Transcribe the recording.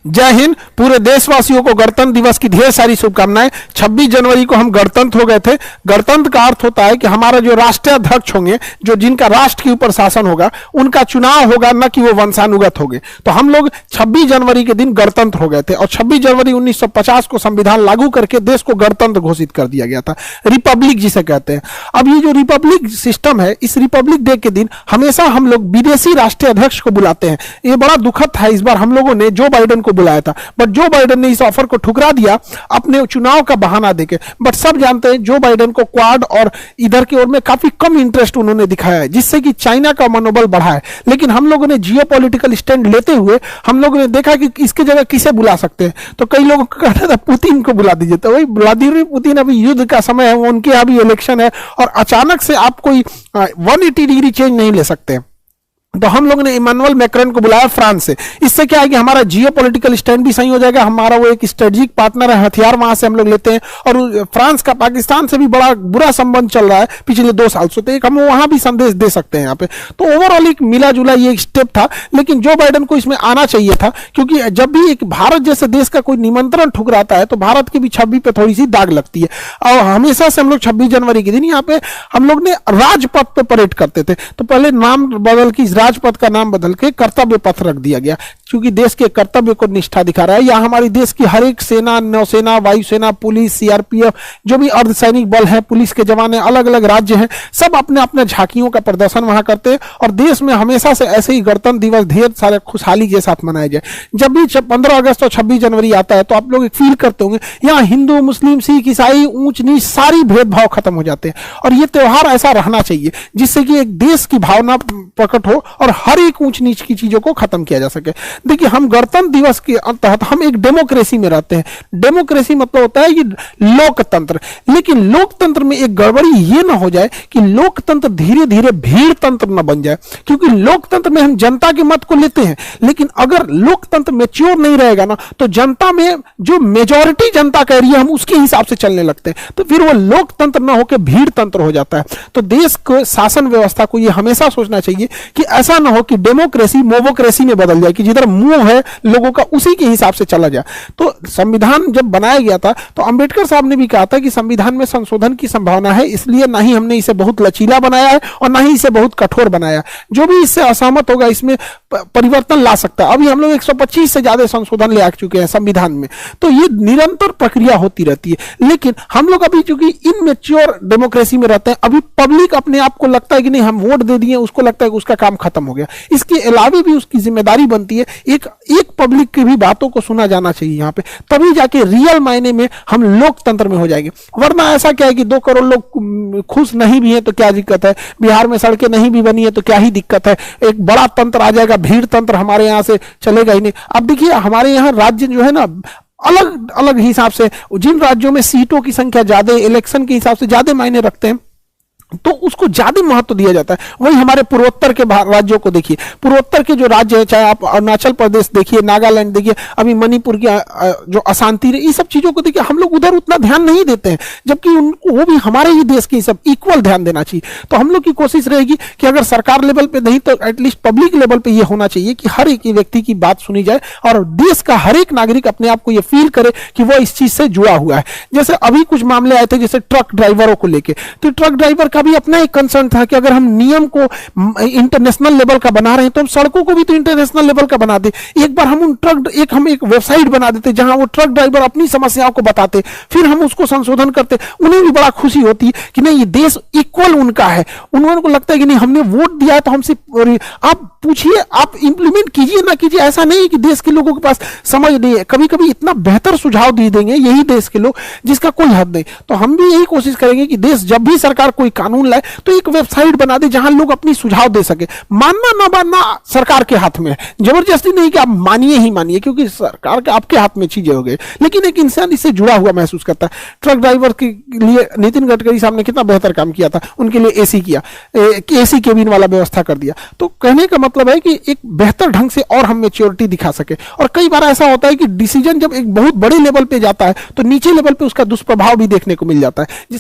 जय हिंद। पूरे देशवासियों को गणतंत्र दिवस की ढेर सारी शुभकामनाएं। 26 जनवरी को हम गणतंत्र हो गए थे। गणतंत्र का अर्थ होता है कि हमारा जो राष्ट्रीय अध्यक्ष होंगे, जो जिनका राष्ट्र के ऊपर शासन होगा, उनका चुनाव होगा, न कि वो वंशानुगत होंगे। तो हम लोग 26 जनवरी के दिन गणतंत्र हो गए थे और 26 जनवरी 1950 को संविधान लागू करके देश को गणतंत्र घोषित कर दिया गया था, रिपब्लिक जिसे कहते हैं। अब ये जो रिपब्लिक सिस्टम है, इस रिपब्लिक डे के दिन हमेशा हम लोग विदेशी राष्ट्रीय अध्यक्ष को बुलाते हैं। ये बड़ा दुखद था, इस बार हम लोगों ने जो बाइडेन को बुलाया था, बट जो बाइडेन ने इस ऑफर को ठुकरा दिया अपने चुनाव का बहाना देके। बट सब जानते हैं जो बाइडेन को क्वाड और इधर की ओर में काफी कम इंटरेस्ट उन्होंने दिखाया है, जिससे कि चाइना का मनोबल बढ़ा है। लेकिन हम लोगों ने जियोपॉलिटिकल स्टैंड लेते हुए हम लोगों ने देखा कि इसके जगह किसे बुला सकते हैं। तो कई लोगों को कहना था पुतिन को बुला दीजिए, तो वही व्लादिमीर पुतिन, अभी युद्ध का समय है, उनके यहाँ भी इलेक्शन है और अचानक से आप कोई 180 डिग्री चेंज नहीं ले सकते। तो हम लोग ने इमानुएल मैक्रोन को बुलाया फ्रांस से। इससे क्या है कि हमारा जियोपॉलिटिकल स्टैंड भी सही हो जाएगा, हमारा वो एक स्ट्रेटेजिक पार्टनर है, हथियार वहां से हम लोग लेते हैं। और फ्रांस का पाकिस्तान से भी बड़ा बुरा संबंध चल रहा है पिछले 2 साल से, तो एक हम वहां भी संदेश दे सकते हैं यहाँ पे। तो ओवरऑल एक मिला जुला ये एक स्टेप था, लेकिन जो बाइडेन को इसमें आना चाहिए था, क्योंकि जब भी एक भारत जैसे देश का कोई निमंत्रण ठुकराता है तो भारत की भी छवि पे थोड़ी सी दाग लगती है। और हमेशा से हम लोग 26 जनवरी के दिन यहाँ पे हम लोग ने राजपथ पे परेड करते थे। तो पहले नाम बदल के राजपथ का नाम बदल के कर्तव्य पथ रख दिया गया, क्योंकि देश के कर्तव्य को निष्ठा दिखा रहा है। या हमारी देश की हर एक सेना, नौसेना, वायुसेना, पुलिस, सीआरपीएफ, जो भी अर्धसैनिक बल है, पुलिस के जवान है, अलग अलग राज्य हैं, सब अपने अपने झांकियों का प्रदर्शन वहां करते हैं। और देश में हमेशा से ऐसे ही गणतंत्र दिवस ढेर सारे खुशहाली के साथ मनाया जाए। जब भी 15 अगस्त और 26 जनवरी आता है तो आप लोग फील करते होंगे यहाँ हिंदू, मुस्लिम, सिख, ईसाई, ऊंच नीच सारी भेदभाव खत्म हो जाते हैं। और ये त्योहार ऐसा रहना चाहिए जिससे कि एक देश की भावना प्रकट हो और हर एक ऊंच नीच की चीजों को खत्म किया जा सके। देखिए, हम गणतंत्र दिवस के तहत हम एक डेमोक्रेसी में रहते हैं। डेमोक्रेसी मतलब होता है ये लोकतंत्र, लेकिन लोकतंत्र में एक गड़बड़ी ये ना हो जाए कि लोकतंत्र धीरे धीरे भीड़ तंत्र ना बन जाए। क्योंकि लोकतंत्र में हम जनता के मत को लेते हैं, लेकिन अगर लोकतंत्र मैच्योर नहीं रहेगा ना, तो जनता में जो मेजॉरिटी जनता कह रही है हम उसके हिसाब से चलने लगते हैं, तो फिर वो लोकतंत्र ना होकर भीड़ तंत्र हो जाता है। तो देश को शासन व्यवस्था को ये हमेशा सोचना चाहिए कि ऐसा ना हो कि डेमोक्रेसी मोवोक्रेसी में बदल जाए, कि जिधर मुंह है लोगों का उसी के हिसाब से चला जाए। तो संविधान जब बनाया गया था तो अंबेडकर साहब ने भी कहा था कि संविधान में संशोधन की संभावना है, इसलिए ना ही हमने इसे बहुत लचीला बनाया है और ना ही इसे बहुत कठोर बनाया। जो भी इससे असहमत होगा इसमें परिवर्तन ला सकता है। अभी हम लोग 125 से ज्यादा संशोधन ले आ चुके हैं संविधान में, तो ये निरंतर प्रक्रिया होती रहती है। लेकिन हम लोग अभी चूंकि इनमेच्योर डेमोक्रेसी में रहते हैं, अभी पब्लिक अपने आप को लगता है कि नहीं हम वोट दे दिए, उसको लगता है कि उसका काम खत्म हो गया। इसके अलावा भी उसकी जिम्मेदारी बनती है एक पब्लिक की भी बातों को सुना जाना चाहिए यहाँ पे, तभी जाके रियल मायने में हम लोकतंत्र में हो जाएंगे। वरना ऐसा क्या है कि 2 करोड़ लोग खुश नहीं भी है तो क्या दिक्कत है, बिहार में सड़कें नहीं भी बनी है तो क्या ही दिक्कत है, एक बड़ा तंत्र आ जाएगा, भीड़ तंत्र हमारे यहाँ से चलेगा ही नहीं। अब देखिए हमारे यहाँ राज्य जो है ना अलग अलग हिसाब से, जिन राज्यों में सीटों की संख्या ज्यादा, इलेक्शन के हिसाब से ज्यादा मायने रखते हैं तो उसको ज्यादा महत्व दिया जाता है। वही हमारे पूर्वोत्तर के राज्यों को देखिए, पूर्वोत्तर के जो राज्य है, चाहे आप अरुणाचल प्रदेश देखिए, नागालैंड देखिए, अभी मणिपुर की जो अशांति रही, ये सब चीजों को देखिए, हम लोग उधर उतना ध्यान नहीं देते हैं, जबकि उनको वो भी हमारे ही देश की सब इक्वल ध्यान देना चाहिए। तो हम लोग की कोशिश रहेगी कि अगर सरकार लेवल पे नहीं तो एटलीस्ट पब्लिक लेवल पे ये होना चाहिए कि हर एक व्यक्ति की बात सुनी जाए और देश का हर एक नागरिक अपने आप को ये फील करे कि वो इस चीज से जुड़ा हुआ है। जैसे अभी कुछ मामले आए थे जैसे ट्रक ड्राइवरों को लेके, तो ट्रक ड्राइवर भी अपना एक कंसर्न था कि अगर हम नियम को इंटरनेशनल लेवल का बना रहे हैं तो हम सड़कों को भी तो इंटरनेशनल लेवल का बना दे। एक बार हम हम एक वेबसाइट बना देते जहां वो ट्रक ड्राइवर अपनी समस्याओं को बताते, फिर हम उसको संशोधन करते, उन्हें भी बड़ा खुशी होती कि नहीं ये देश इक्वल उनका है। उन्होंने को लगता है कि नहीं हमने वोट दिया है तो हमसे, आप पूछिए, आप इंप्लीमेंट कीजिए ना कीजिए, ऐसा नहीं है कि देश के लोगों के पास समझ नहीं है। कभी कभी इतना बेहतर सुझाव दे देंगे यही देश के लोग जिसका कोई हद नहीं। तो हम भी यही कोशिश करेंगे कि देश जब भी सरकार कोई कानून लाए तो एक वेबसाइट बना दे जहां लोग अपनी सुझाव दे सके। मानना ना मानना सरकार के हाथ में है, जबरदस्ती नहीं कि आप मानिए ही मानिए, क्योंकि सरकार के आपके हाथ में चीजें हो गई। लेकिन एक इंसान इससे जुड़ा हुआ महसूस करता है। ट्रक ड्राइवर के लिए नितिन गडकरी साहब ने कितना बेहतर काम किया था, उनके लिए एसी किया, एसी केबिन वाला व्यवस्था कर दिया। तो कहने का मतलब है कि एक बेहतर ढंग से और हम मैच्योरिटी दिखा सके। और कई बार ऐसा होता है कि डिसीजन जब एक बहुत बड़े लेवल पे जाता है तो नीचे लेवल पे उसका दुष्प्रभाव भी देखने को मिल जाता है।